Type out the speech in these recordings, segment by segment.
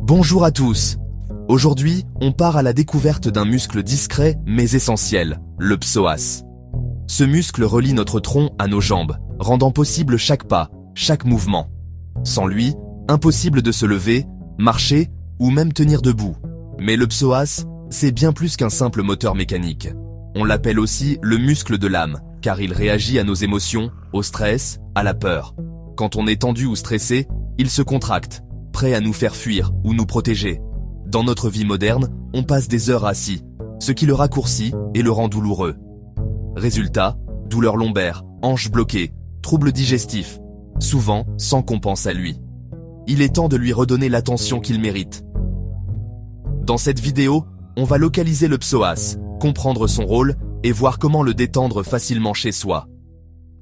Bonjour à tous. Aujourd'hui, on part à la découverte d'un muscle discret mais essentiel, le psoas. Ce muscle relie notre tronc à nos jambes, rendant possible chaque pas, chaque mouvement. Sans lui, impossible de se lever, marcher ou même tenir debout. Mais le psoas, c'est bien plus qu'un simple moteur mécanique. On l'appelle aussi le muscle de l'âme, car il réagit à nos émotions, au stress, à la peur. Quand on est tendu ou stressé, il se contracte, prêt à nous faire fuir ou nous protéger. Dans notre vie moderne, on passe des heures assis, ce qui le raccourcit et le rend douloureux. Résultat, douleurs lombaires, hanches bloquées, troubles digestifs, souvent sans qu'on pense à lui. Il est temps de lui redonner l'attention qu'il mérite. Dans cette vidéo, on va localiser le psoas, comprendre son rôle et voir comment le détendre facilement chez soi.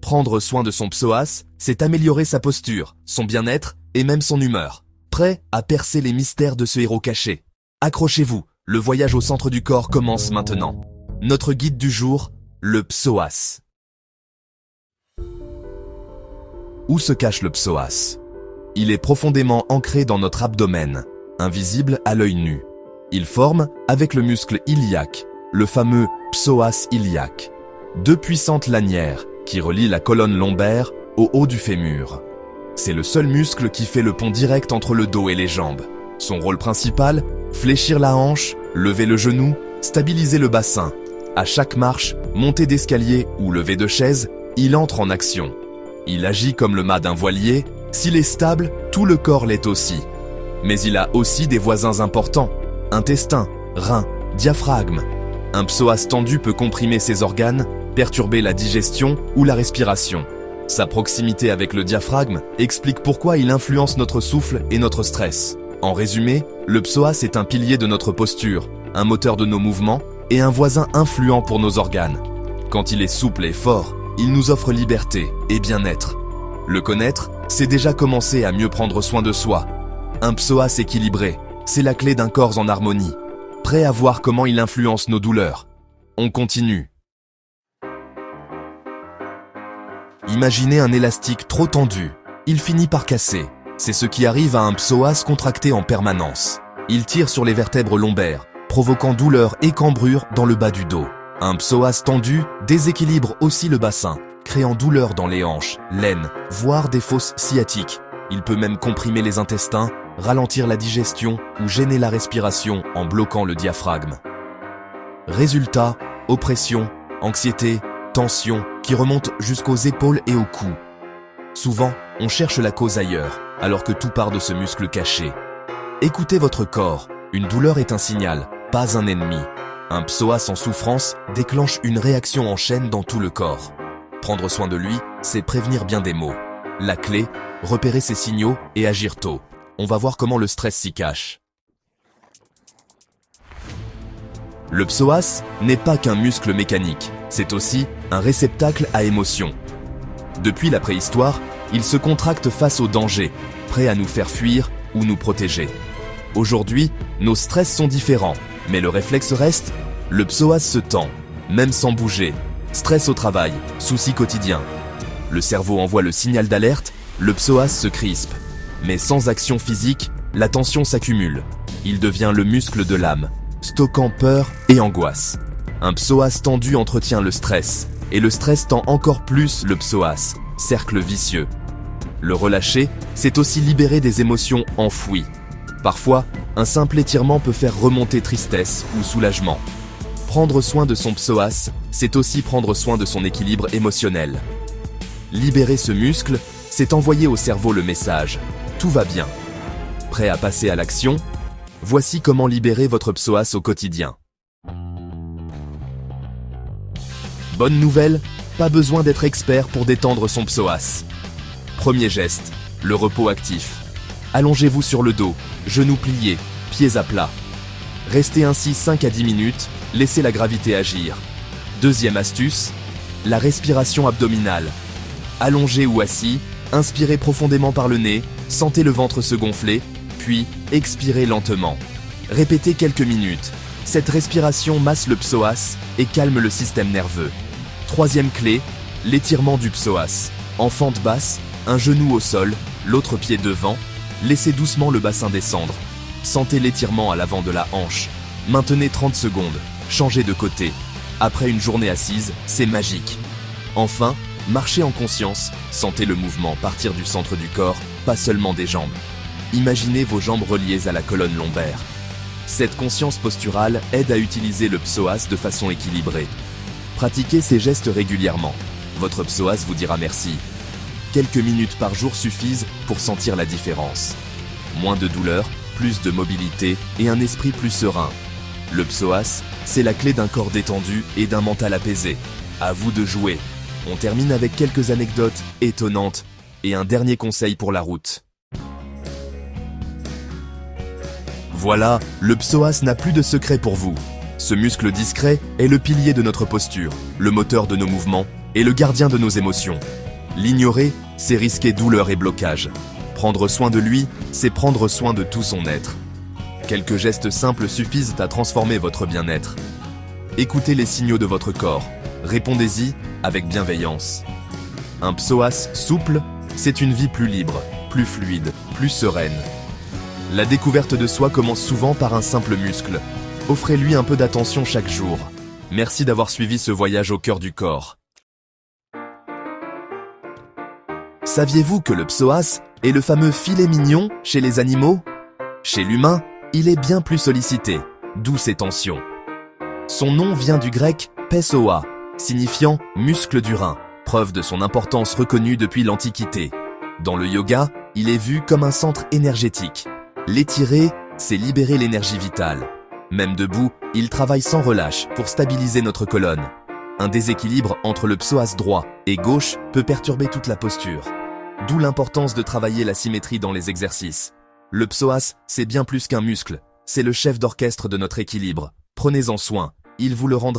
Prendre soin de son psoas, c'est améliorer sa posture, son bien-être et même son humeur. Prêt à percer les mystères de ce héros caché. Accrochez-vous, le voyage au centre du corps commence maintenant. Notre guide du jour, le psoas. Où se cache le psoas? Il est profondément ancré dans notre abdomen, invisible à l'œil nu. Il forme, avec le muscle iliaque, le fameux psoas iliaque, deux puissantes lanières qui relient la colonne lombaire au haut du fémur. C'est le seul muscle qui fait le pont direct entre le dos et les jambes. Son rôle principal, fléchir la hanche, lever le genou, stabiliser le bassin. À chaque marche, montée d'escalier ou levée de chaise, il entre en action. Il agit comme le mât d'un voilier. S'il est stable, tout le corps l'est aussi. Mais il a aussi des voisins importants. Intestin, rein, diaphragme. Un psoas tendu peut comprimer ses organes, perturber la digestion ou la respiration. Sa proximité avec le diaphragme explique pourquoi il influence notre souffle et notre stress. En résumé, le psoas est un pilier de notre posture, un moteur de nos mouvements et un voisin influent pour nos organes. Quand il est souple et fort, il nous offre liberté et bien-être. Le connaître, c'est déjà commencer à mieux prendre soin de soi. Un psoas équilibré, c'est la clé d'un corps en harmonie. Prêt à voir comment il influence nos douleurs. On continue. Imaginez un élastique trop tendu. Il finit par casser. C'est ce qui arrive à un psoas contracté en permanence. Il tire sur les vertèbres lombaires, provoquant douleur et cambrure dans le bas du dos. Un psoas tendu déséquilibre aussi le bassin, créant douleur dans les hanches, l'aine, voire des fosses sciatiques. Il peut même comprimer les intestins, ralentir la digestion ou gêner la respiration en bloquant le diaphragme. Résultat, oppression, anxiété, tension qui remonte jusqu'aux épaules et au cou. Souvent, on cherche la cause ailleurs, alors que tout part de ce muscle caché. Écoutez votre corps, une douleur est un signal, pas un ennemi. Un psoas en souffrance déclenche une réaction en chaîne dans tout le corps. Prendre soin de lui, c'est prévenir bien des maux. La clé, repérer ces signaux et agir tôt. On va voir comment le stress s'y cache. Le psoas n'est pas qu'un muscle mécanique, c'est aussi un réceptacle à émotions. Depuis la préhistoire, il se contracte face au danger, prêt à nous faire fuir ou nous protéger. Aujourd'hui, nos stress sont différents, mais le réflexe reste, le psoas se tend, même sans bouger. Stress au travail, soucis quotidiens. Le cerveau envoie le signal d'alerte, le psoas se crispe. Mais sans action physique, la tension s'accumule. Il devient le muscle de l'âme, stockant peur et angoisse. Un psoas tendu entretient le stress, et le stress tend encore plus le psoas, cercle vicieux. Le relâcher, c'est aussi libérer des émotions enfouies. Parfois, un simple étirement peut faire remonter tristesse ou soulagement. Prendre soin de son psoas, c'est aussi prendre soin de son équilibre émotionnel. Libérer ce muscle, c'est envoyer au cerveau le message « Tout va bien ». Prêt à passer à l'action? Voici comment libérer votre psoas au quotidien. Bonne nouvelle, pas besoin d'être expert pour détendre son psoas. Premier geste, le repos actif. Allongez-vous sur le dos, genoux pliés, pieds à plat. Restez ainsi 5 à 10 minutes, laissez la gravité agir. Deuxième astuce, la respiration abdominale. Allongé ou assis, inspirez profondément par le nez, sentez le ventre se gonfler, puis expirez lentement. Répétez quelques minutes. Cette respiration masse le psoas et calme le système nerveux. Troisième clé, l'étirement du psoas. En fente basse, un genou au sol, l'autre pied devant, Laissez doucement le bassin descendre. Sentez l'étirement à l'avant de la hanche. Maintenez 30 secondes. Changez de côté. Après une journée assise, c'est magique. Enfin, marchez en conscience. Sentez le mouvement partir du centre du corps, pas seulement des jambes. Imaginez vos jambes reliées à la colonne lombaire. Cette conscience posturale aide à utiliser le psoas de façon équilibrée. Pratiquez ces gestes régulièrement. Votre psoas vous dira merci. Quelques minutes par jour suffisent pour sentir la différence. Moins de douleur, plus de mobilité et un esprit plus serein. Le psoas, c'est la clé d'un corps détendu et d'un mental apaisé. À vous de jouer. On termine avec quelques anecdotes étonnantes et un dernier conseil pour la route. Voilà, le psoas n'a plus de secret pour vous. Ce muscle discret est le pilier de notre posture, le moteur de nos mouvements et le gardien de nos émotions. L'ignorer, c'est risquer douleur et blocage. Prendre soin de lui, c'est prendre soin de tout son être. Quelques gestes simples suffisent à transformer votre bien-être. Écoutez les signaux de votre corps. Répondez-y avec bienveillance. Un psoas souple, c'est une vie plus libre, plus fluide, plus sereine. La découverte de soi commence souvent par un simple muscle. Offrez-lui un peu d'attention chaque jour. Merci d'avoir suivi ce voyage au cœur du corps. Saviez-vous que le psoas est le fameux filet mignon chez les animaux? Chez l'humain, il est bien plus sollicité, d'où ces tensions. Son nom vient du grec pesoa, signifiant muscle du rein, preuve de son importance reconnue depuis l'Antiquité. Dans le yoga, il est vu comme un centre énergétique. L'étirer, c'est libérer l'énergie vitale. Même debout, il travaille sans relâche pour stabiliser notre colonne. Un déséquilibre entre le psoas droit et gauche peut perturber toute la posture. D'où l'importance de travailler la symétrie dans les exercices. Le psoas, c'est bien plus qu'un muscle. C'est le chef d'orchestre de notre équilibre. Prenez-en soin, il vous le rendra.